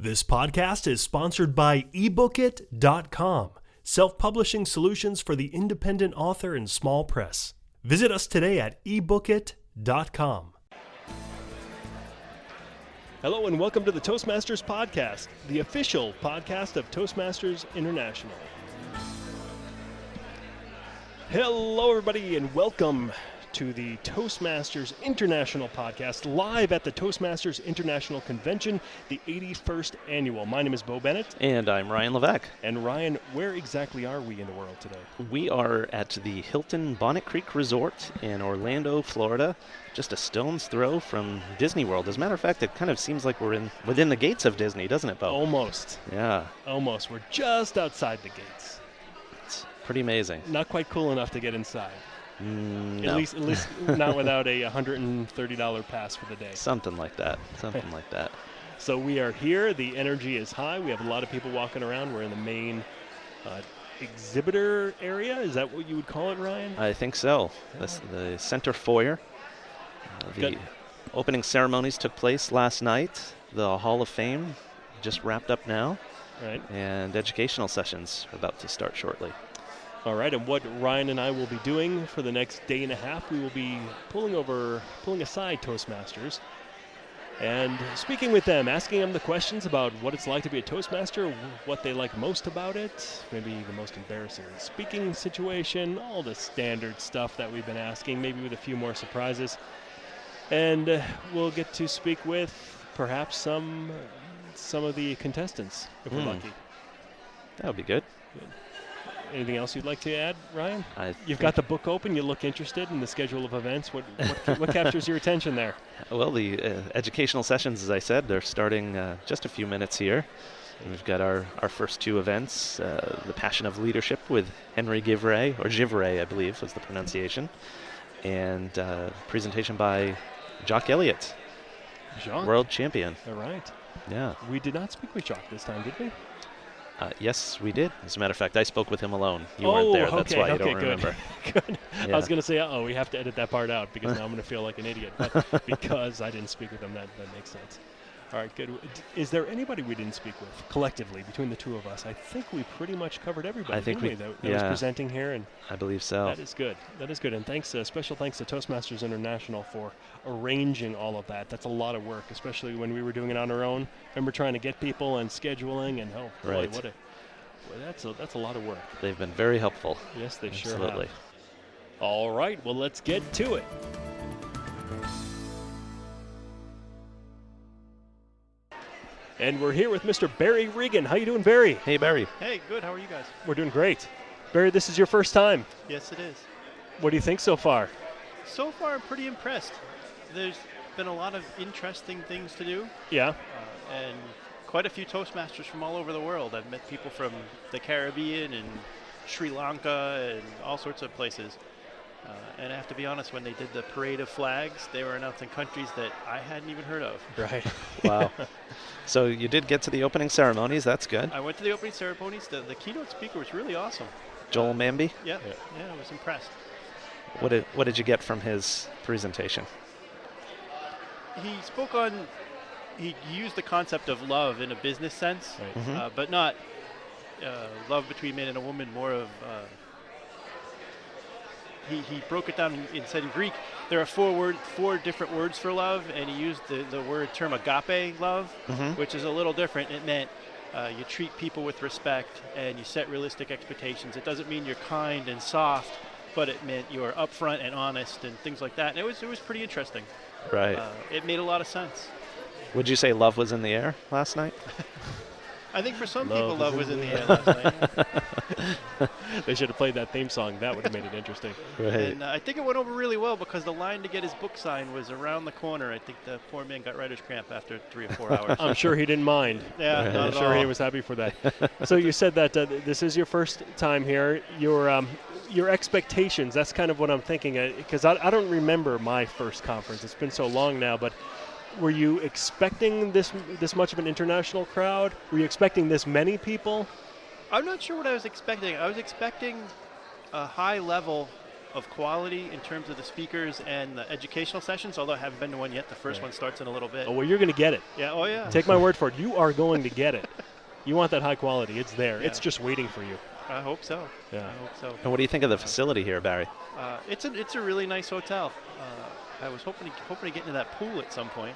This podcast is sponsored by ebookit.com, self-publishing solutions for the independent author and small press. Visit us today at ebookit.com. Hello and welcome to the Toastmasters Podcast, the official podcast of Toastmasters International. Hello everybody and welcome to the Toastmasters International Podcast, live at the Toastmasters International Convention, the 81st Annual. My name is Bo Bennett. And I'm Ryan Levesque. And Ryan, where exactly are we in the world today? We are at the Hilton Bonnet Creek Resort in Orlando, Florida, just a stone's throw from Disney World. As a matter of fact, it kind of seems like we're within the gates of Disney, doesn't it, Bo? Almost. Yeah. Almost. We're just outside the gates. It's pretty amazing. Not quite cool enough to get inside. No. At least not without a $130 pass for the day. Something like that. So we are here. The energy is high. We have a lot of people walking around. We're in the main exhibitor area. Is that what you would call it, Ryan? I think so. The center foyer. The opening ceremonies took place last night. The Hall of Fame just wrapped up now. Right. And educational sessions are about to start shortly. All right, and what Ryan and I will be doing for the next day and a half, we will be pulling aside Toastmasters and speaking with them, asking them the questions about what it's like to be a Toastmaster, what they like most about it, maybe the most embarrassing speaking situation, all the standard stuff that we've been asking, maybe with a few more surprises. And we'll get to speak with perhaps some of the contestants, if we're lucky. That would be good. Anything else you'd like to add, Ryan? You've got the book open. You look interested in the schedule of events. What captures your attention there? Well, the educational sessions, as I said, they're starting just a few minutes here. And we've got our first two events, The Passion of Leadership with Henry Givray, or Givray, I believe was the pronunciation, and presentation by Jock Elliott, world champion. All right. Yeah. We did not speak with Jock this time, did we? Yes, we did. As a matter of fact, I spoke with him alone. You weren't there. That's why you don't remember. Good. Yeah. I was going to say, we have to edit that part out because now I'm going to feel like an idiot. But because I didn't speak with him, that makes sense. All right, good. Is there anybody we didn't speak with collectively between the two of us? I think we pretty much covered everybody. I think that was presenting here, and I believe so. That is good. And special thanks to Toastmasters International for arranging all of that. That's a lot of work, especially when we were doing it on our own. Remember trying to get people and scheduling, and that's a lot of work. They've been very helpful. Yes, they Absolutely. sure have. All right, well, let's get to it. And we're here with Mr. Barry Regan. How you doing, Barry? Hey, Barry. Hey, good. How are you guys? We're doing great. Barry, this is your first time. Yes, it is. What do you think so far? So far, I'm pretty impressed. There's been a lot of interesting things to do. Yeah. And quite a few Toastmasters from all over the world. I've met people from the Caribbean and Sri Lanka and all sorts of places. And I have to be honest, when they did the parade of flags, they were announcing countries that I hadn't even heard of. Right. Wow. So you did get to the opening ceremonies. That's good. I went to the opening ceremonies. The keynote speaker was really awesome. Joel Manby? Yeah, I was impressed. What did you get from his presentation? He spoke on, he used the concept of love in a business sense, Right. Mm-hmm. but not love between man and a woman, more of, he broke it down and said in Greek, there are four different words for love, and he used the term agape love, which is a little different. It meant you treat people with respect and you set realistic expectations. It doesn't mean you're kind and soft, but it meant you're upfront and honest and things like that. And it was pretty interesting. Right. It made a lot of sense. Would you say love was in the air last night? I think for some people, love was in the air last night. They should have played that theme song. That would have made it interesting. Right. And I think it went over really well because the line to get his book signed was around the corner. I think the poor man got writer's cramp after 3 or 4 hours. I'm sure he didn't mind. Yeah, Right. not I'm at sure all. he was happy for that. So you said that this is your first time here. Your expectations, that's kind of what I'm thinking, because I don't remember my first conference. It's been so long now, but were you expecting this much of an international crowd? Were you expecting this many people? I'm not sure what I was expecting. I was expecting a high level of quality in terms of the speakers and the educational sessions, although I haven't been to one yet. The first one starts in a little bit. Oh, well, you're going to get it. Yeah, oh yeah. Take my word for it. You are going to get it. You want that high quality. It's there. Yeah. It's just waiting for you. I hope so. Yeah. I hope so. And what do you think of the facility here, Barry? It's a really nice hotel. I was hoping to get into that pool at some point.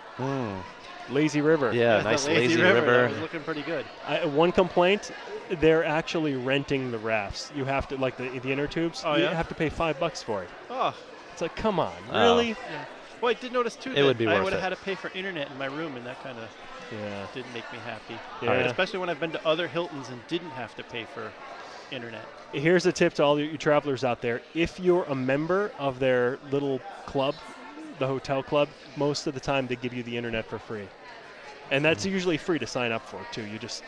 Lazy River. Yeah, The nice lazy river. That was looking pretty good. One complaint, they're actually renting the rafts. You have to, like the inner tubes, Oh, you yeah? have to pay $5 for it. Oh, It's like, come on, Oh. really? yeah. Well, I did notice too It that would be I worth would have it. had to pay for internet in my room, and that kind of Yeah. didn't make me happy. Yeah. Especially when I've been to other Hiltons and didn't have to pay for internet. Here's a tip to all you travelers out there. If you're a member of their little club, the hotel club, most of the time they give you the internet for free. And that's usually free to sign up for, too. You just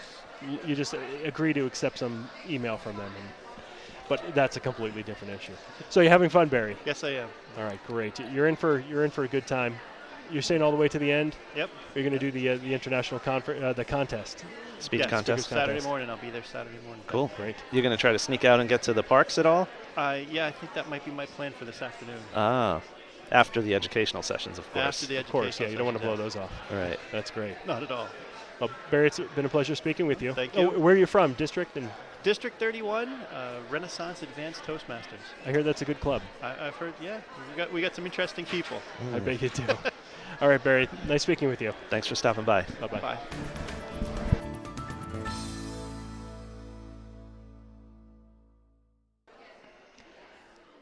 agree to accept some email from them. But that's a completely different issue. So you're having fun, Barry? Yes, I am. All right, great. You're in for a good time. You're staying all the way to the end? Yep. You're going to do the international the contest. Speech Yes, contest? speakers- Saturday morning. I'll be there Saturday morning. Cool. Great. You're going to try to sneak out and get to the parks at all? Yeah, I think that might be my plan for this afternoon. Ah, after the educational sessions, of course. After the Of course, yeah. educational You don't want to blow sessions, those off. All right. That's great. Not at all. Well, Barry, it's been a pleasure speaking with you. Thank you. Where are you from? District? And District 31, Renaissance Advanced Toastmasters. I hear that's a good club. I've heard, yeah, we got some interesting people. I bet you do. All right, Barry. Nice speaking with you. Thanks for stopping by. Bye-bye. Bye.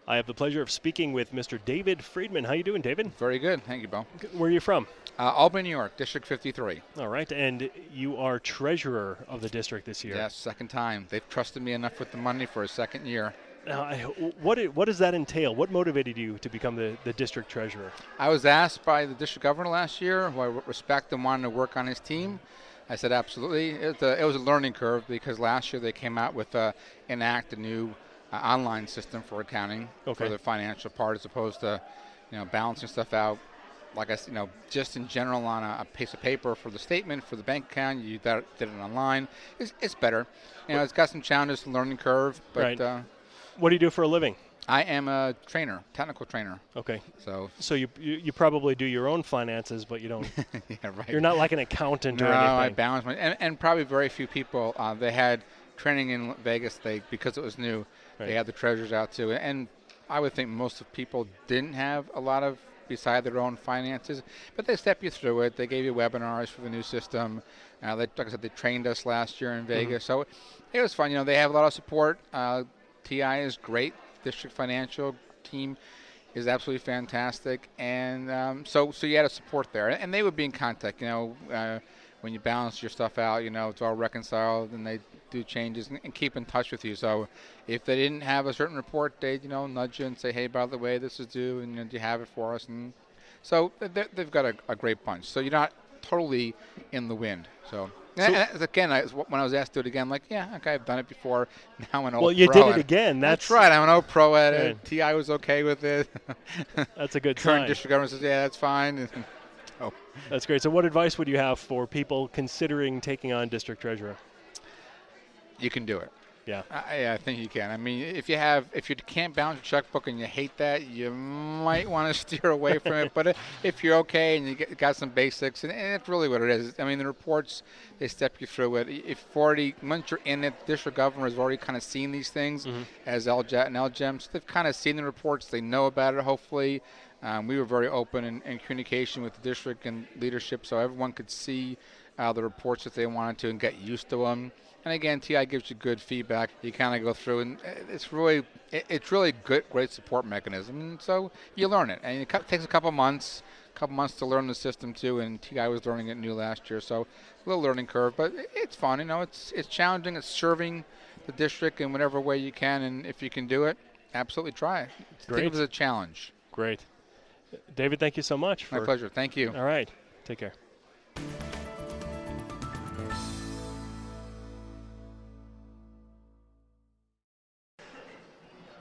I have the pleasure of speaking with Mr. David Friedman. How you doing, David? Very good. Thank you, Bo. Where are you from? Albany, New York, District 53. All right, and you are treasurer of the district this year. Yes, second time. They've trusted me enough with the money for a second year. Now, what does that entail? What motivated you to become the district treasurer? I was asked by the district governor last year, who I respect and wanted to work on his team. I said absolutely. It was a learning curve because last year they came out with enact a new online system for accounting for the financial part, as opposed to balancing stuff out. Like I said, just in general on a piece of paper for the statement, for the bank account, you did it online. It's better. It's got some challenges, learning curve, but right. What do you do for a living? I am a trainer, technical trainer. Okay. So you probably do your own finances, but you don't. yeah, right. You're not like an accountant no, or anything. I balance my and probably very few people. They had training in Vegas. Because it was new, Right. they had the treasurers out too. And I would think most of people didn't have a lot of beside their own finances, but they step you through it. They gave you webinars for the new system. Like I said, they trained us last year in Vegas, so it was fun. They have a lot of support. TI is great. District Financial team is absolutely fantastic, and so you had a support there, and they would be in contact. When you balance your stuff out, it's all reconciled, and they do changes and keep in touch with you. So if they didn't have a certain report, they'd nudge you and say, hey, by the way, this is due, and do you have it for us? And so they've got a great bunch. So you're not totally in the wind. So again, when I was asked to do it again, okay, I've done it before. Now I'm an old pro. Well, you did it again. That's right. I'm an old pro at it. Right. TI was okay with it. That's a good Current sign. district government says, yeah, that's fine. That's great. So what advice would you have for people considering taking on district treasurer? You can do it. Yeah. I think you can. I mean, if you can't balance your checkbook and you hate that, you might want to steer away from it. But if you're okay and you got some basics, and it's really what it is. I mean, the reports, they step you through it. Once you're in it, the district governor has already kind of seen these things as LJAT and LGEM. So they've kind of seen the reports. They know about it, hopefully. We were very open in communication with the district and leadership, so everyone could see the reports if they wanted to and get used to them. And again, TI gives you good feedback. You kind of go through, and it's really good, great support mechanism. And so you learn it, and it takes a couple months to learn the system too. And TI was learning it new last year, so a little learning curve, but it's fun. It's challenging. It's serving the district in whatever way you can, and if you can do it, absolutely try it. Think of it as a challenge. Great. David, thank you so much. My pleasure. Thank you. All right. Take care.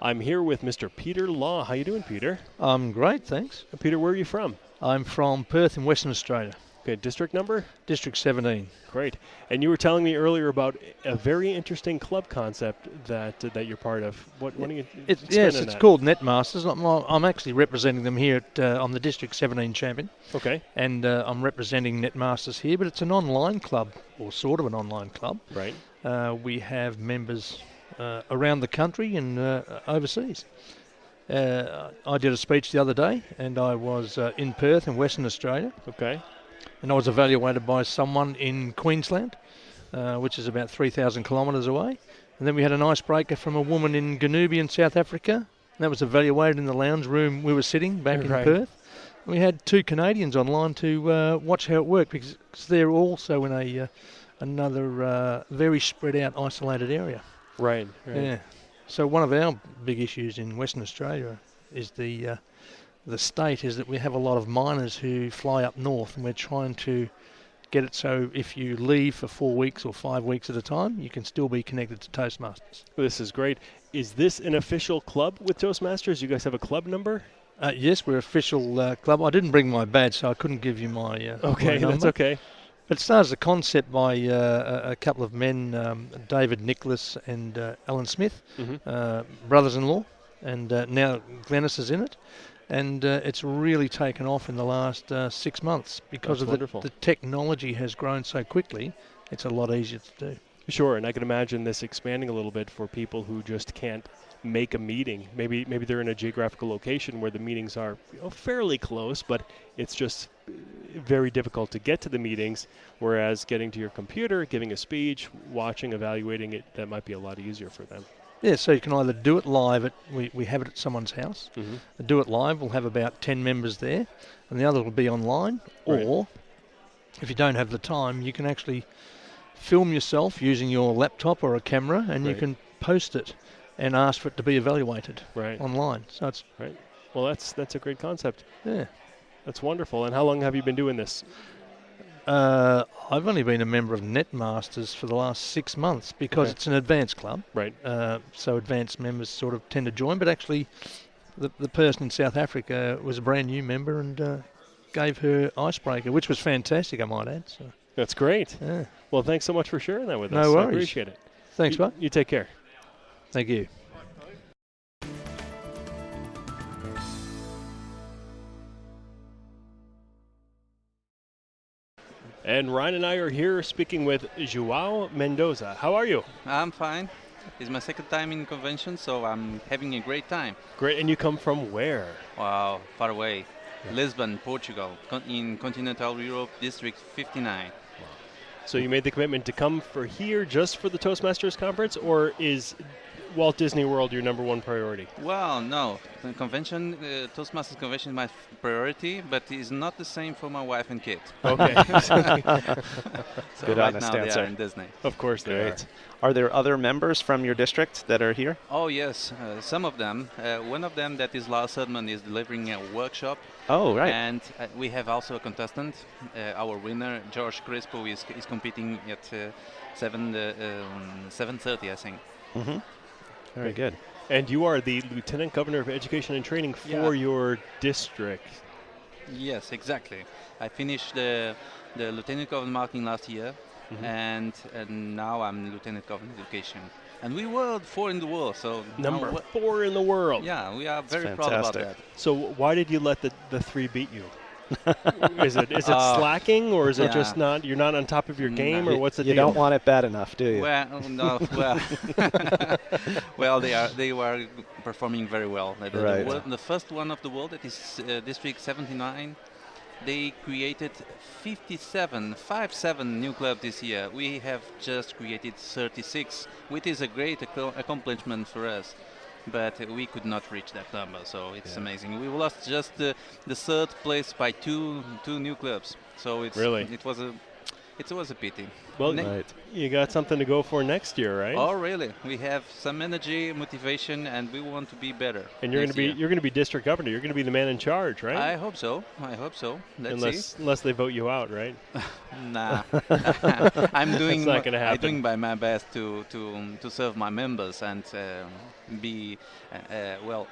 I'm here with Mr. Peter Law. How you doing, Peter? I'm great, thanks. Peter, where are you from? I'm from Perth in Western Australia. Okay, district number? District 17. Great. And you were telling me earlier about a very interesting club concept that you're part of. What are you Yes, on it's that? called Netmasters. I'm actually representing them here I'm the District 17 champion. Okay. And I'm representing Netmasters here, but it's an online club, or sort of an online club. Right. We have members around the country and overseas. I did a speech the other day, and I was in Perth in Western Australia. Okay. And I was evaluated by someone in Queensland, which is about 3,000 kilometres away. And then we had an icebreaker from a woman in Ganoobi in South Africa. And that was evaluated in the lounge room we were sitting back in Perth. And we had 2 Canadians online to watch how it worked, because they're also in another very spread out, isolated area. Right. Yeah. So one of our big issues in Western Australia is the state is that we have a lot of miners who fly up north, and we're trying to get it so if you leave for 4 weeks or 5 weeks at a time, you can still be connected to Toastmasters. This is great. Is this an official club with Toastmasters? You guys have a club number? Yes, we're official club. I didn't bring my badge, so I couldn't give you my okay, my that's okay. But it started as a concept by a couple of men, David Nicholas and Alan Smith, brothers-in-law, and now Glennis is in it. And it's really taken off in the last 6 months because the technology has grown so quickly. It's a lot easier to do. Sure, and I can imagine this expanding a little bit for people who just can't make a meeting. Maybe they're in a geographical location where the meetings are fairly close, but it's just very difficult to get to the meetings, whereas getting to your computer, giving a speech, watching, evaluating it, that might be a lot easier for them. Yeah, so you can either do it live we have it at someone's house. Do it live, we'll have about 10 members there, and the other will be online. Right. Or, if you don't have the time, you can actually film yourself using your laptop or a camera, and you can post it and ask for it to be evaluated online. So it's right. Well, that's a great concept. Yeah, that's wonderful. And how long have you been doing this? I've only been a member of Netmasters for the last 6 months because it's an advanced club. Right. So advanced members sort of tend to join, but actually the person in South Africa was a brand new member and gave her icebreaker, which was fantastic, I might add. So. That's great. Yeah. Well, thanks so much for sharing that with us. No worries. I appreciate it. Thanks, bud. You take care. Thank you. And Ryan and I are here speaking with Joao Mendoza. How are you? I'm fine. It's my second time in convention, so I'm having a great time. Great. And you come from where? Wow, far away. Lisbon, Portugal, in continental Europe, District 59. Wow. So you made the commitment to come for here just for the Toastmasters conference, or is Walt Disney World your number one priority? Well, no. The convention, Toastmasters convention is my priority, but it's not the same for my wife and kid. Okay. So Good right honest now answer. they are in Disney. Of course they are. Are there other members from your district that are here? Oh, yes. Some of them. One of them, that is Lars Sudman, is delivering a workshop. Oh, right. And we have also a contestant. Our winner, George Crispo, is competing at 7:30, I think. Mm-hmm. Very good. And you are the Lieutenant Governor of Education and Training for your district. Yes, exactly. I finished the Lieutenant Governor marking last year, and now I'm Lieutenant Governor of Education. And we were 4 in the world, so number 4 in the world. Yeah, we are very proud about that. So why did you let the 3 beat you? Is it slacking, or is it just not? You're not on top of your game, or what's the deal? You don't want it bad enough, do you? Well, no. Well, they were performing very well. The first one of the world, that is District 79. They created 57 new clubs this year. We have just created 36, which is a great accomplishment for us. But we could not reach that number, so it's amazing. We lost just the third place by two new clubs. So it's It was a pity. Well, Right. you got something to go for next year, right? Oh, really? We have some energy, motivation, and we want to be better. And you're next year. going to be district governor. You're going to be the man in charge, right? I hope so. Let's see. Unless they vote you out, right? Nah, I'm doing. That's not gonna I'm happen. doing by my best to serve my members and be well.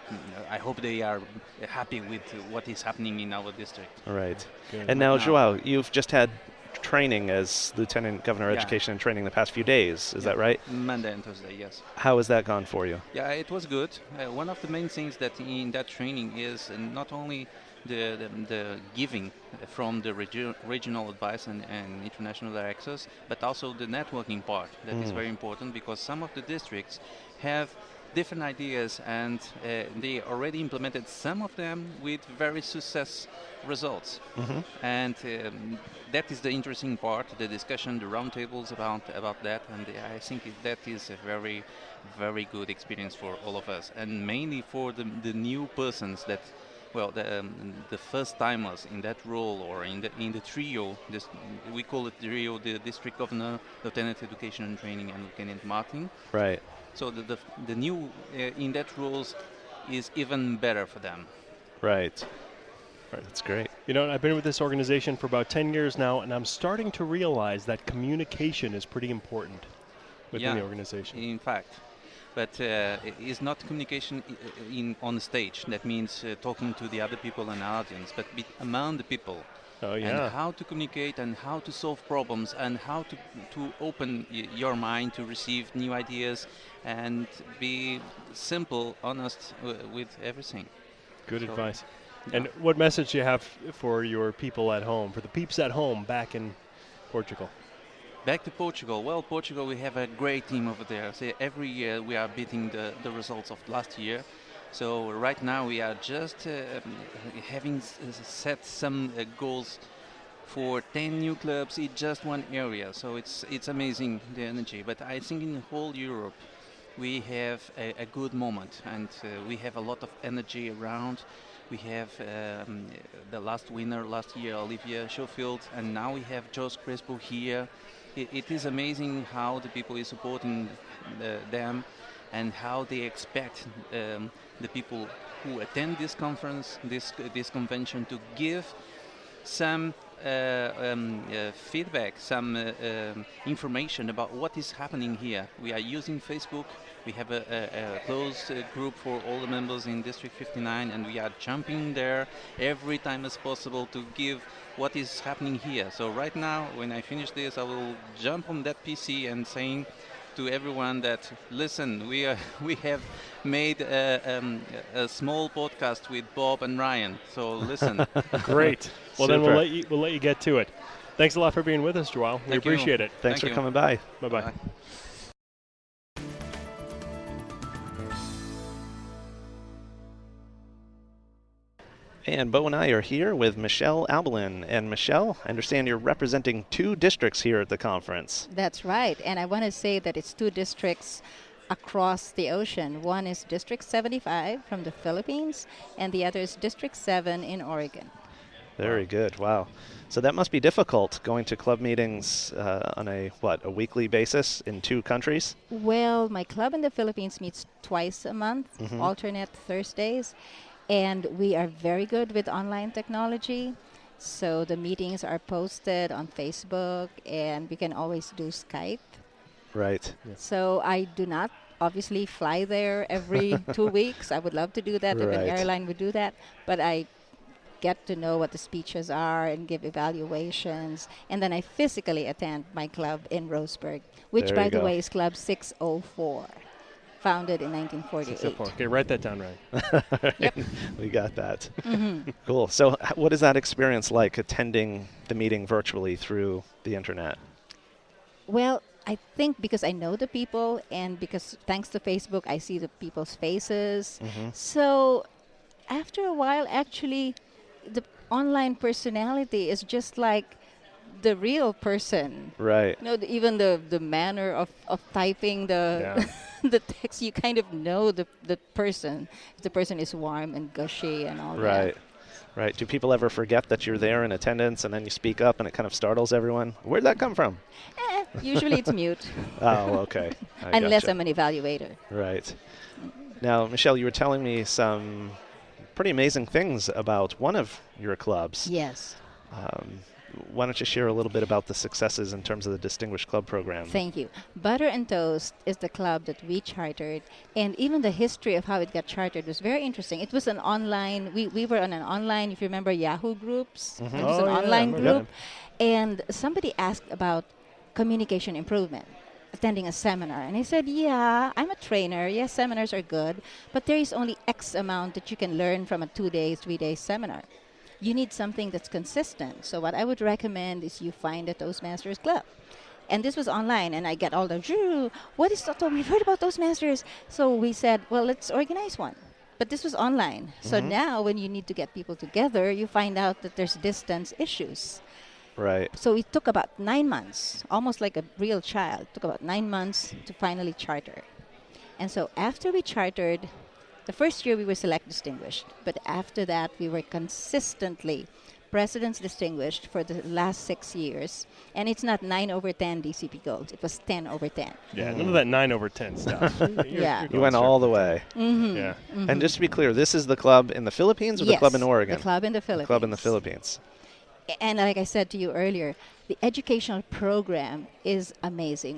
I hope they are happy with what is happening in our district. Right. Good. And now, Now- Joao, you've just had training as Lieutenant Governor of Yeah. Education and Training the past few days. Is that right? Monday and Thursday, yes. How has that gone for you? Yeah, it was good. One of the main things that in that training is not only the giving from the regional advice and international directors, but also the networking part. That is very important because some of the districts have different ideas and they already implemented some of them with very success results. And that is the interesting part, the discussion, the roundtables about that, and I think that is a very, very good experience for all of us, and mainly for the new persons that, well, the first timers in that role or in the trio. We call it trio: the district governor, lieutenant education and training, and lieutenant marketing. Right. So the new in that roles is even better for them. Right. That's great. You know, I've been with this organization for about 10 years now, and I'm starting to realize that communication is pretty important within the organization. In fact. But it's not communication on the stage. That means talking to the other people and audience, but among the people. Oh, yeah. And how to communicate and how to solve problems and how to open your mind to receive new ideas and be simple, honest with everything. Good So, advice. yeah. And what message do you have for your people at home, for the peeps at home back in Portugal? Back to Portugal. Well, Portugal, we have a great team over there. So every year we are beating the results of last year. So right now we are just having set some goals for 10 new clubs in just one area. So it's amazing, the energy. But I think in the whole Europe we have a good moment, and we have a lot of energy around. We have the last winner last year, Olivia Schofield, and now we have Jos Crespo here. It is amazing how the people is supporting them and how they expect the people who attend this conference, this convention, to give some feedback, some information about what is happening here. We are using Facebook. We have a closed group for all the members in District 59, and we are jumping there every time as possible to give what is happening here. So right now, when I finish this, I will jump on that PC and saying to everyone that, listen, we have made a small podcast with Bob and Ryan. So listen. Great. Well, then Super. we'll let you get to it. Thanks a lot for being with us, Joao. We Thank you. appreciate it. Thanks Thank for you. coming by. Bye-bye. Bye. And Bo and I are here with Michelle Albelin. And Michelle, I understand you're representing 2 districts here at the conference. That's right. And I want to say that it's 2 districts across the ocean. One is District 75 from the Philippines, and the other is District 7 in Oregon. Very good. Wow. So that must be difficult going to club meetings on a weekly basis in 2 countries? Well, my club in the Philippines meets twice a month, alternate Thursdays, and we are very good with online technology. So the meetings are posted on Facebook, and we can always do Skype. Right. So I do not obviously fly there every 2 weeks. I would love to do that if an Right. airline would do that, but I get to know what the speeches are and give evaluations, and then I physically attend my club in Roseburg, which There by you the go. way is Club 604, founded in 1948. Okay, write that down right. Yep. We got that. Mhm. Cool. So what is that experience like, attending the meeting virtually through the internet? Well, I think because I know the people, and because thanks to Facebook I see the people's faces, so after a while actually the online personality is just like the real person. Right. You know, even the manner of typing the the text, you kind of know the person. If the person is warm and gushy and all Right. that. Right. Do people ever forget that you're there in attendance and then you speak up and it kind of startles everyone? Where'd that come from? Usually it's mute, Oh, okay. I unless gotcha. I'm an evaluator. Right. Now, Michelle, you were telling me some pretty amazing things about one of your clubs. Yes. Why don't you share a little bit about the successes in terms of the Distinguished Club program? Thank you. Butter and Toast is the club that we chartered, and even the history of how it got chartered was very interesting. It was an online, we were on an online, if you remember Yahoo groups, Mm-hmm. it was Oh, an yeah, I online remember group, and somebody asked about communication improvement, attending a seminar. And I said, yeah, I'm a trainer. Yes, seminars are good, but there is only X amount that you can learn from a 2-day, 3-day seminar. You need something that's consistent. So what I would recommend is you find a Toastmasters club. And this was online, and I get all the, what is that? We've heard about Toastmasters. So we said, well, let's organize one. But this was online. So now when you need to get people together, you find out that there's distance issues. Right. So it took about 9 months, almost like a real child. It took about 9 months to finally charter. And so after we chartered, the first year we were Select Distinguished, but after that we were consistently President's Distinguished for the last 6 years. And it's not 9 over 10 DCP Gold. It was 10 over 10. Yeah, none of that 9 over 10 stuff. Yeah. You going went straight all for the way. Yeah. And just to be clear, this is the club in the Philippines or the Yes, club in Oregon? the club in the Philippines. Club in the Philippines. And like I said to you earlier, the educational program is amazing.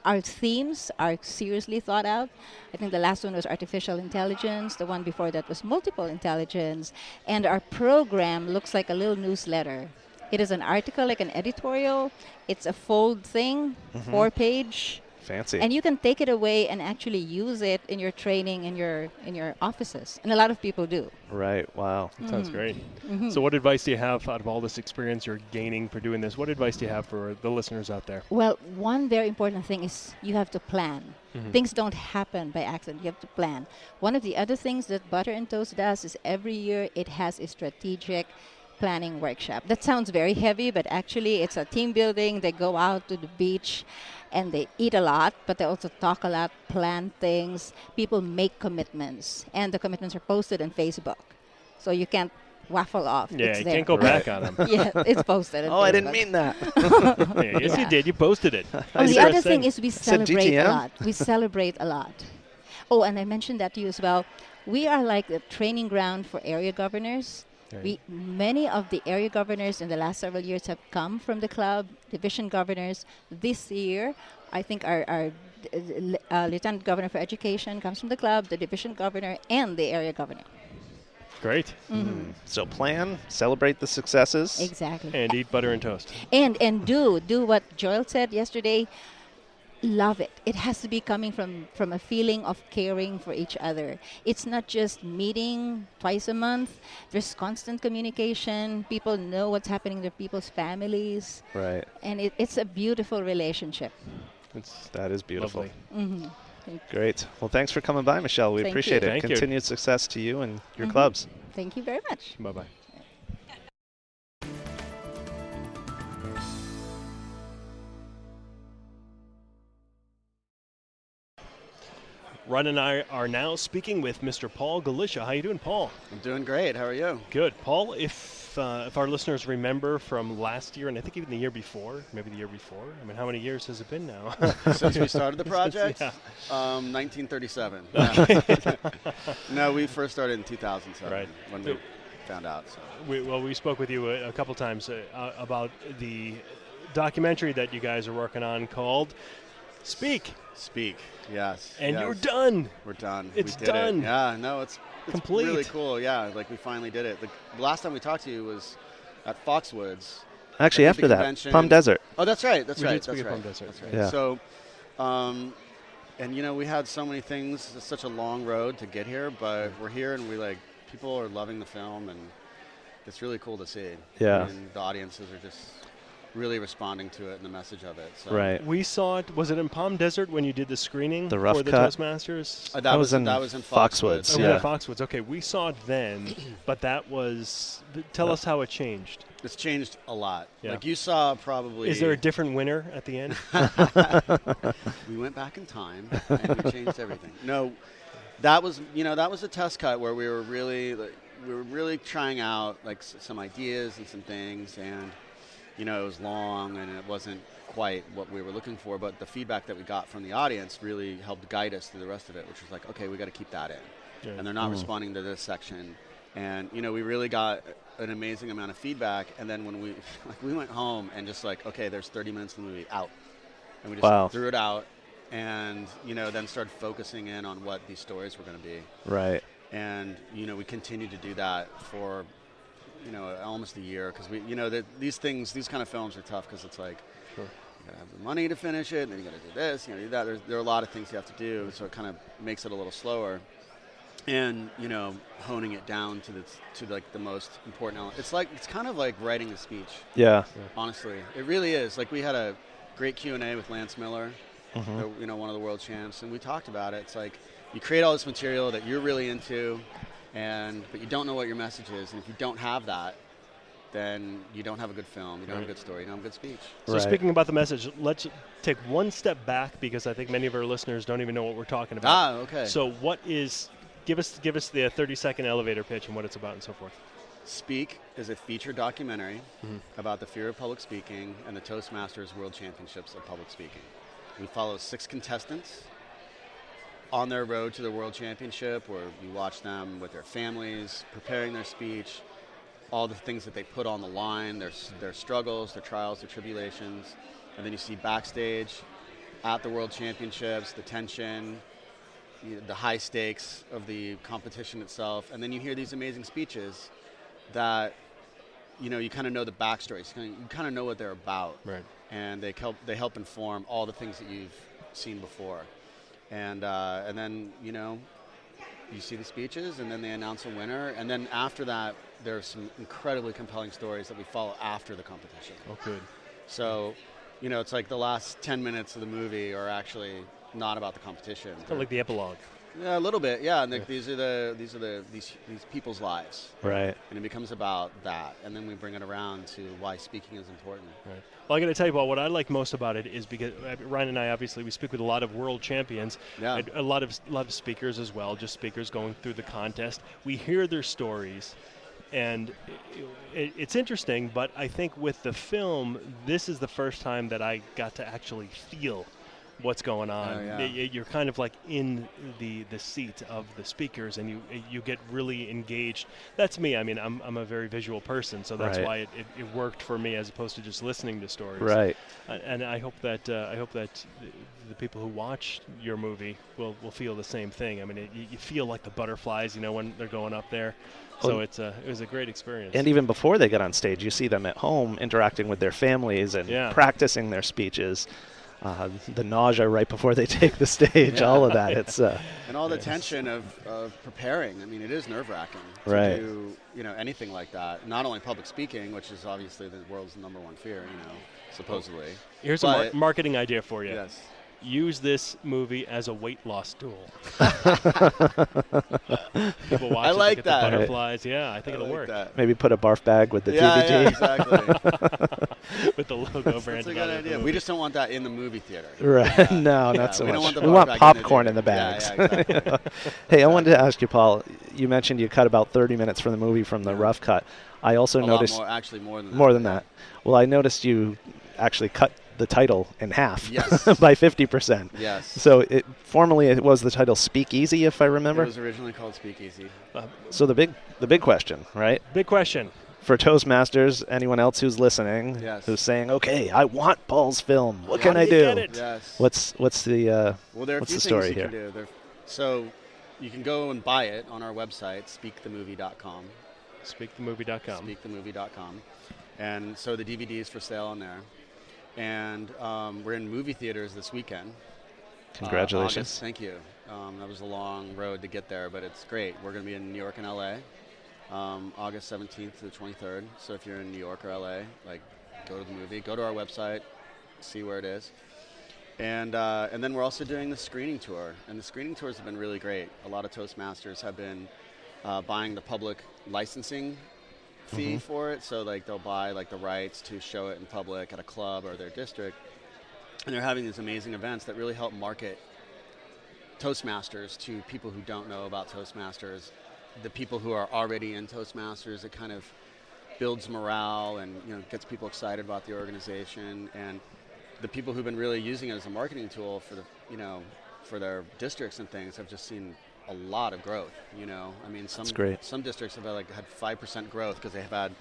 Our themes are seriously thought out. I think the last one was artificial intelligence. The one before that was multiple intelligence. And our program looks like a little newsletter. It is an article, like an editorial. It's a fold thing, 4-page. Fancy. And you can take it away and actually use it in your training in your offices. And a lot of people do. Right. Wow. Sounds great. So what advice do you have out of all this experience you're gaining for doing this? What advice do you have for the listeners out there? Well, one very important thing is you have to plan. Things don't happen by accident. You have to plan. One of the other things that Butter and Toast does is every year it has a strategic planning workshop. That sounds very heavy, but actually it's a team building. They go out to the beach and they eat a lot, but they also talk a lot, plan things. People make commitments, and the commitments are posted on Facebook. So you can't waffle off. Yeah, it's you there. can't go back on them. Yeah, it's posted on Oh, I didn't Facebook. mean that. Yeah, yes, you Yeah. did. You posted it. Oh, the Sarah other thing said- is we said celebrate a DTM? lot. We celebrate a lot. Oh, and I mentioned that to you as well. We are like a training ground for area governors. Right. Many of the area governors in the last several years have come from the club, division governors. This year, I think our Lieutenant Governor for Education comes from the club, the division governor, and the area governor. Great. So plan, celebrate the successes. Exactly. And eat butter and toast. And do what Joel said yesterday. Love it. It has to be coming from a feeling of caring for each other. It's not just meeting twice a month. There's constant communication. People know what's happening to people's families. Right. And it's a beautiful relationship. That is beautiful. Lovely. Great. Well, thanks for coming by, Michelle. We Thank appreciate you. it. Thank you. Continued success to you and your clubs. Thank you very much. Bye-bye. Ron and I are now speaking with Mr. Paul Galicia. How you doing, Paul? I'm doing great. How are you? Good. Paul, if our listeners remember from last year, and I think even the year before, maybe the year before, I mean, how many years has it been now? Since we started the project? Yeah. 1937. No, we first started in 2007 Right. when we found out. So. We spoke with you a couple times about the documentary that you guys are working on called Speak. Speak, yes. And yes. you're done. We're done. It's we did done. It. Yeah, no, it's Complete. really cool. Yeah, like we finally did it. The last time we talked to you was at Foxwoods. Actually, At after the that, convention. Palm Desert. Oh, that's right. That's We right. did speak That's at Palm right. Desert. That's right. Yeah. So, and you know, we had so many things. It's such a long road to get here, but we're here, and people are loving the film, and it's really cool to see. Yeah. And the audiences are just really responding to it and the message of it. So. Right. We saw it. Was it in Palm Desert when you did the screening The rough for the cut? Toastmasters? That was in Foxwoods. Foxwoods. Oh, Yeah. yeah. Foxwoods. Okay, we saw it then, but that was. Tell us how it changed. It's changed a lot. Yeah. Like you saw probably. Is there a different winner at the end? We went back in time and we changed everything. No, that was a test cut where we were really we were really trying out like some ideas and some things, and it was long and it wasn't quite what we were looking for, but the feedback that we got from the audience really helped guide us through the rest of it, which was like, okay, we got to keep that in. Yeah. And they're not responding to this section. And, we really got an amazing amount of feedback. And then when we went home and just like, okay, there's 30 minutes of the movie out. And we just threw it out and, then started focusing in on what these stories were going to be. Right. And, we continued to do that for, almost a year. Because these kind of films are tough because it's like, sure, you gotta have the money to finish it, and then you gotta do this, do that. There are a lot of things you have to do, so it kind of makes it a little slower. And honing it down to the most important element. It's kind of like writing a speech. Yeah. Honestly, it really is. Like we had a great Q&A with Lance Miller, one of the world champs, and we talked about it. It's like you create all this material that you're really into, but you don't know what your message is, and if you don't have that, then you don't have a good film, you don't have a good story, you don't have a good speech. So speaking about the message, let's take one step back because I think many of our listeners don't even know what we're talking about. Okay. So give us the 30-second elevator pitch and what it's about and so forth. Speak is a feature documentary about the fear of public speaking and the Toastmasters World Championships of Public Speaking. We follow 6 contestants on their road to the World Championship, where you watch them with their families, preparing their speech, all the things that they put on the line, their struggles, their trials, their tribulations. And then you see backstage at the World Championships, the tension, the high stakes of the competition itself. And then you hear these amazing speeches that, you kind of know the backstories. You kind of know what they're about. Right. And they help inform all the things that you've seen before. And then, you see the speeches, and then they announce a winner. And then after that, there are some incredibly compelling stories that we follow after the competition. Oh, good. So, it's like the last 10 minutes of the movie are actually not about the competition. Kind of like the epilogue. Yeah, a little bit. Yeah, and these are these people's lives. Right. And it becomes about that, and then we bring it around to why speaking is important. Right. Well, I got to tell you, Paul, what I like most about it is because Ryan and I obviously we speak with a lot of world champions, a lot of speakers as well, just speakers going through the contest. We hear their stories, and it's interesting. But I think with the film, this is the first time that I got to actually feel what's going on. Oh, yeah. You're kind of like in the seat of the speakers, and you get really engaged. That's me. I mean, I'm a very visual person, so that's why it worked for me as opposed to just listening to stories. Right. And I hope that the people who watch your movie will feel the same thing. I mean, you feel like the butterflies, when they're going up there. So it was a great experience. And even before they get on stage, you see them at home interacting with their families and practicing their speeches. The nausea right before they take the stage, all of that. It's and all the tension of preparing. I mean, it is nerve-wracking to do anything like that. Not only public speaking, which is obviously the world's number one fear, supposedly. Here's a marketing idea for you. Yes. Use this movie as a weight loss tool. People watch I like it, get that. the butterflies. Yeah, I think it'll work. That. Maybe put a barf bag with the DVD. Yeah, exactly. With the logo branded. That's a good idea. We just don't want that in the movie theater. Right. No, not so we much. Don't want the we want barf bag popcorn in the bags. Yeah, exactly. Hey, I wanted to ask you, Paul, you mentioned you cut about 30 minutes from the movie from the rough cut. I also noticed... More than that. More than that. Well, I noticed you actually cut the title in half by 50%. Yes. So formerly it was the title Speak Easy, if I remember. It was originally called Speak Easy. So the big question, right? Big question. For Toastmasters, anyone else who's listening, who's saying, "Okay, I want Paul's film. What can I do?" Yes. What's the there are what's a few the story things you here? can do. So you can go and buy it on our website, speakthemovie.com. Speakthemovie.com. Speakthemovie.com. And so the DVD is for sale on there. And we're in movie theaters this weekend. Congratulations. August. Thank you. That was a long road to get there, but it's great. We're going to be in New York and LA, August 17th to the 23rd. So if you're in New York or LA, go to the movie, go to our website, see where it is. And then we're also doing the screening tour. And the screening tours have been really great. A lot of Toastmasters have been buying the public licensing fee for it, so they'll buy the rights to show it in public at a club or their district, and they're having these amazing events that really help market Toastmasters to people who don't know about Toastmasters, the people who are already in Toastmasters. It kind of builds morale and gets people excited about the organization. And the people who've been really using it as a marketing tool for the for their districts and things have just seen a lot of growth. I mean, some districts have had 5% growth because they have had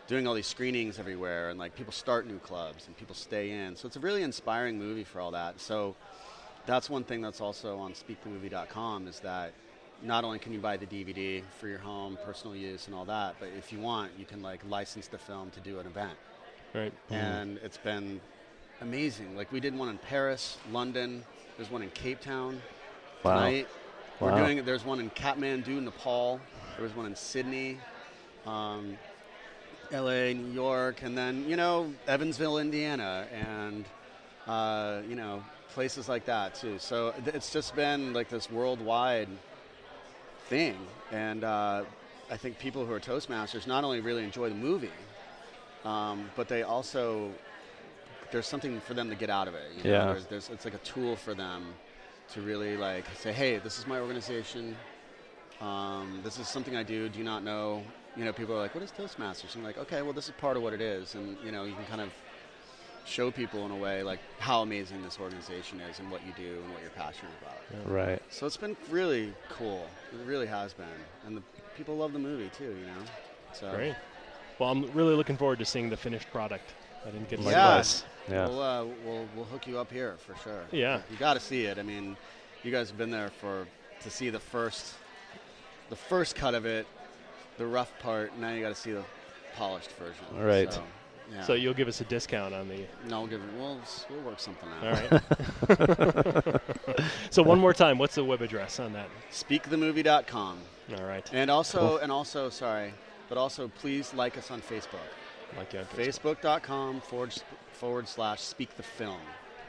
doing all these screenings everywhere, and like people start new clubs and people stay in. So it's a really inspiring movie for all that. So that's one thing that's also on speakthemovie.com is that not only can you buy the DVD for your home, personal use and all that, but if you want, you can like license the film to do an event. Right. And it's been amazing. Like we did one in Paris, London. There's one in Cape Town tonight. Wow. There's one in Kathmandu, Nepal. There was one in Sydney, LA, New York, and then, Evansville, Indiana, and, places like that too. So it's just been like this worldwide thing. And I think people who are Toastmasters not only really enjoy the movie, but they also, there's something for them to get out of it. It's like a tool for them to really like say, hey, this is my organization. This is something I do. Do you not know? People are like, what is Toastmasters? And I'm like, okay, well, this is part of what it is. And, you can kind of show people in a way like how amazing this organization is and what you do and what you're passionate about. Yeah. Right. So it's been really cool. It really has been. And the people love the movie too, So great. Well, I'm really looking forward to seeing the finished product. I didn't get to see it. Yeah. We'll hook you up here for sure. Yeah. You got to see it. I mean, you guys have been there to see the first cut of it, the rough part. Now you got to see the polished version. All right. So you'll give us a discount on the... No, we'll work something out. All right. So one more time, what's the web address on that? Speakthemovie.com. All right. And also, please like us on Facebook. Facebook.com/speakthefilm.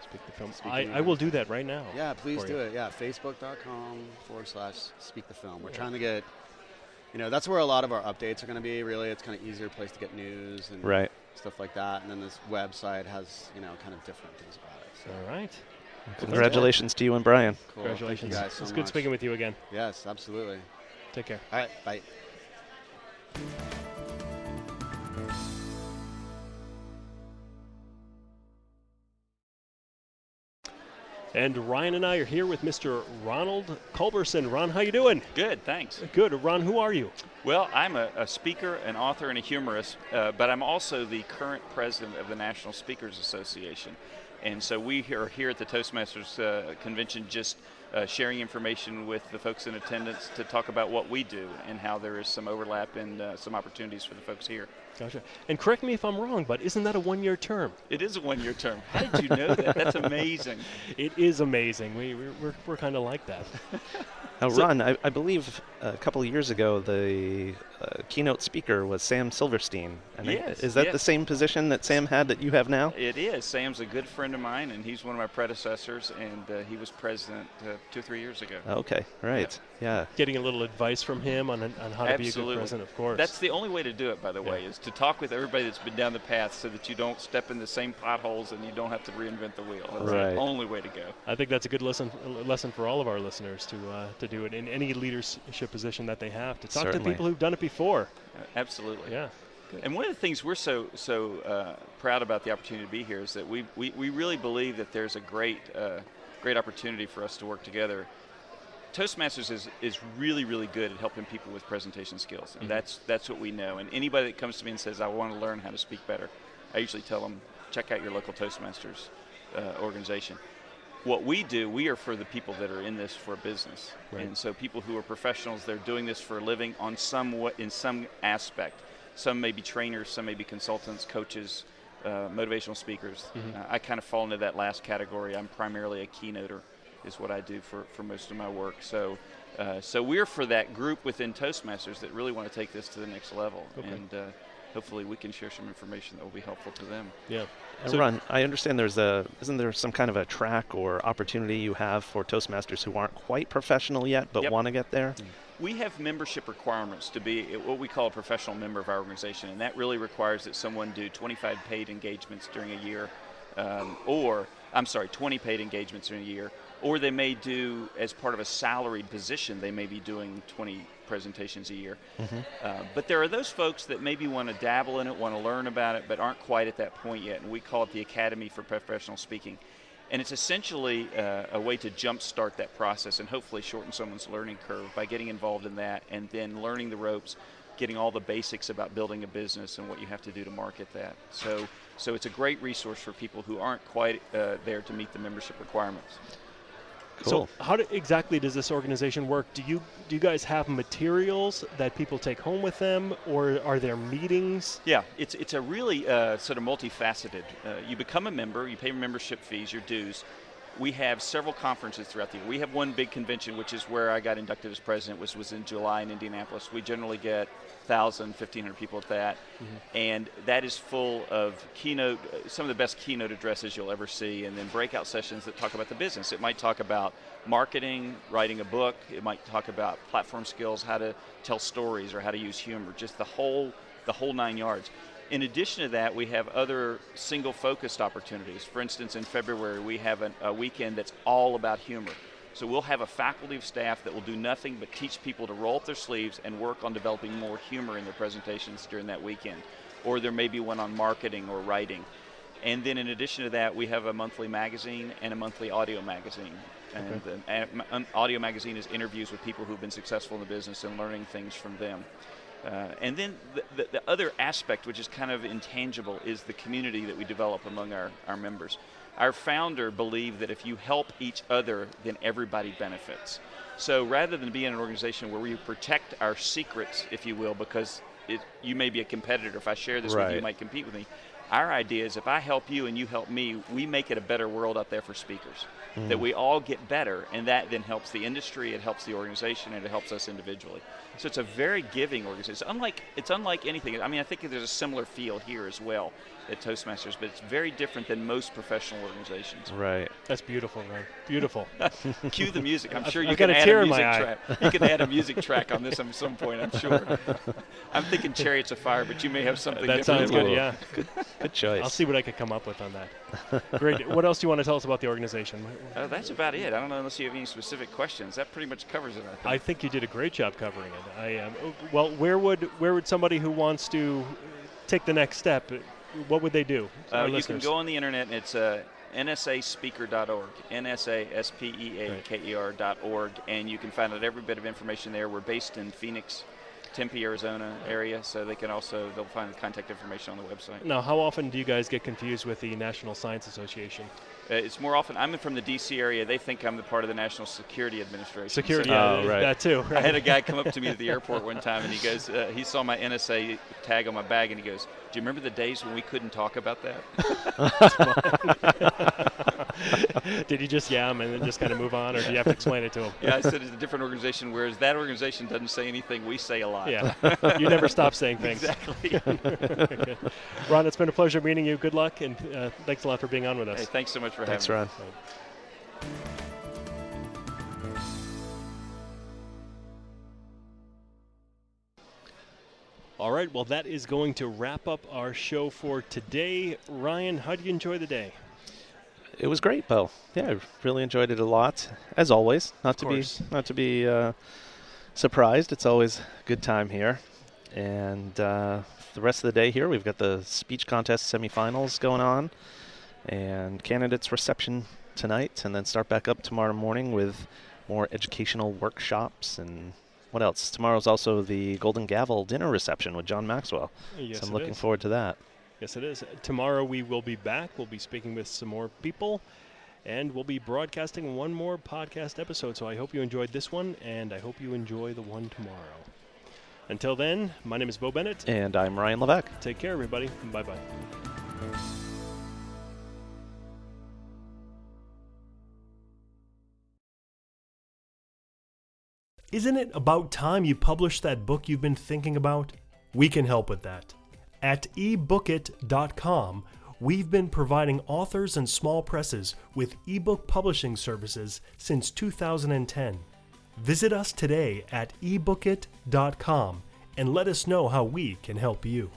Speak the Film. I will do that right now. Yeah, please do it. Yeah, Facebook.com/speakthefilm. We're trying to get, that's where a lot of our updates are going to be. Really, it's kind of easier place to get news and stuff like that. And then this website has, kind of different things about it. So. All right. Congratulations to you and Brian. Cool. Congratulations. Thank you guys so it's much. good speaking with you again. Yes, absolutely. Take care. All right, bye. And Ryan and I are here with Mr. Ronald Culberson. Ron, how you doing? Good, thanks. Good. Ron, who are you? Well, I'm a speaker, an author, and a humorist, but I'm also the current president of the National Speakers Association. And so we are here at the Toastmasters convention just sharing information with the folks in attendance to talk about what we do and how there is some overlap and some opportunities for the folks here. Gotcha. And correct me if I'm wrong, but isn't that a one-year term? It is a one-year term. How did you know that? That's amazing. It is amazing. We're kind of like that. Now, Ron, I believe a couple of years ago the keynote speaker was Sam Silverstein. And yes. Is that the same position that Sam had that you have now? It is. Sam's a good friend of mine, and he's one of my predecessors, and he was president 2 or 3 years ago. Okay, right. Yeah. Getting a little advice from him on how to be a good president, of course. That's the only way to do it, by the way, is to talk with everybody that's been down the path so that you don't step in the same potholes and you don't have to reinvent the wheel. That's the only way to go. I think that's a good lesson for all of our listeners to do it in any leadership position that they have, to talk to people who've done it before. Absolutely. Yeah. Good. And one of the things we're so proud about the opportunity to be here is that we really believe that there's a great opportunity for us to work together. Toastmasters is really, really good at helping people with presentation skills, and that's what we know. And anybody that comes to me and says, I want to learn how to speak better, I usually tell them, check out your local Toastmasters organization. What we do, we are for the people that are in this for a business. Right. And so people who are professionals, they're doing this for a living in some aspect. Some may be trainers, some may be consultants, coaches, motivational speakers. I kind of fall into that last category. I'm primarily a keynoter, is what I do for most of my work. So we're for that group within Toastmasters that really want to take this to the next level. Okay. And hopefully we can share some information that will be helpful to them. Yeah. So Ron, I understand isn't there some kind of a track or opportunity you have for Toastmasters who aren't quite professional yet but want to get there? We have membership requirements to be what we call a professional member of our organization, and that really requires that someone do 25 paid engagements during a year, or 20 paid engagements in a year, or they may do, as part of a salaried position, they may be doing 20 presentations a year. But there are those folks that maybe want to dabble in it, want to learn about it, but aren't quite at that point yet, and we call it the Academy for Professional Speaking. And it's essentially a way to jumpstart that process and hopefully shorten someone's learning curve by getting involved in that and then learning the ropes, getting all the basics about building a business and what you have to do to market that. So it's a great resource for people who aren't quite there to meet the membership requirements. Cool. So how exactly does this organization work? Do you guys have materials that people take home with them, or are there meetings? Yeah, it's a really sort of multifaceted. You become a member, you pay membership fees, your dues. We have several conferences throughout the year. We have one big convention, which is where I got inducted as president, which was in July in Indianapolis. We generally get 1,000, 1,500 people at that. And that is full of some of the best keynote addresses you'll ever see, and then breakout sessions that talk about the business. It might talk about marketing, writing a book. It might talk about platform skills, how to tell stories or how to use humor, just the whole 9 yards. In addition to that, we have other single-focused opportunities. For instance, in February, we have a weekend that's all about humor. So we'll have a faculty of staff that will do nothing but teach people to roll up their sleeves and work on developing more humor in their presentations during that weekend. Or there may be one on marketing or writing. And then in addition to that, we have a monthly magazine and a monthly audio magazine. And the audio magazine is interviews with people who've been successful in the business and learning things from them. And then the other aspect, which is kind of intangible, is the community that we develop among our members. Our founder believed that if you help each other, then everybody benefits. So rather than be in an organization where we protect our secrets, if you will, because you may be a competitor. If I share this with you, you might compete with me. Our idea is if I help you and you help me, we make it a better world out there for speakers. That we all get better, and that then helps the industry, it helps the organization, and it helps us individually. So it's a very giving organization. It's unlike anything. I mean, I think there's a similar feel here as well at Toastmasters, but it's very different than most professional organizations. Right. That's beautiful, man. Beautiful. Cue the music. I'm sure you I've can got a add tear a in my music eye. track. You can add a music track on this at some point, I'm sure. I'm thinking Chariots of Fire, but you may have something That different. sounds good, yeah. Good choice. I'll see what I could come up with on that. Great. What else do you want to tell us about the organization? That's about it. I don't know unless you have any specific questions. That pretty much covers it, I think. I think you did a great job covering it. Well, where would somebody who wants to take the next step, what would they do? You can go on the internet, and it's nsaspeaker.org, nsaspeaker.org, and you can find out every bit of information there. We're based in Phoenix, Tempe, Arizona area, so they'll find the contact information on the website. Now, how often do you guys get confused with the National Science Association? It's more often. I'm from the D.C. area. They think I'm the part of the National Security Administration. Security, so, right. That too. Right? I had a guy come up to me at the airport one time, and he goes, he saw my NSA tag on my bag, and he goes, "Do you remember the days when we couldn't talk about that?" Did you just yam and then just kind of move on, or do you have to explain it to him? Yeah, I said it's a different organization, whereas that organization doesn't say anything. We say a lot. Yeah, you never stop saying things. Exactly. Okay. Ron, it's been a pleasure meeting you. Good luck, and thanks a lot for being on with us. Hey, thanks so much for Thanks, having Ron. me. All right, well, that is going to wrap up our show for today. Ryan, how did you enjoy the day? It was great, Bo. Yeah, I really enjoyed it a lot, as always. Not to be surprised. It's always a good time here. And the rest of the day here, we've got the speech contest semifinals going on, and candidates reception tonight, and then start back up tomorrow morning with more educational workshops. And what else? Tomorrow's also the Golden Gavel dinner reception with John Maxwell. Yes, so I'm looking forward to that. Yes, it is. Tomorrow we will be back. We'll be speaking with some more people, and we'll be broadcasting one more podcast episode. So I hope you enjoyed this one, and I hope you enjoy the one tomorrow. Until then, my name is Bo Bennett. And I'm Ryan Levesque. Take care, everybody. Bye-bye. Isn't it about time you published that book you've been thinking about? We can help with that. At ebookit.com, we've been providing authors and small presses with ebook publishing services since 2010. Visit us today at ebookit.com and let us know how we can help you.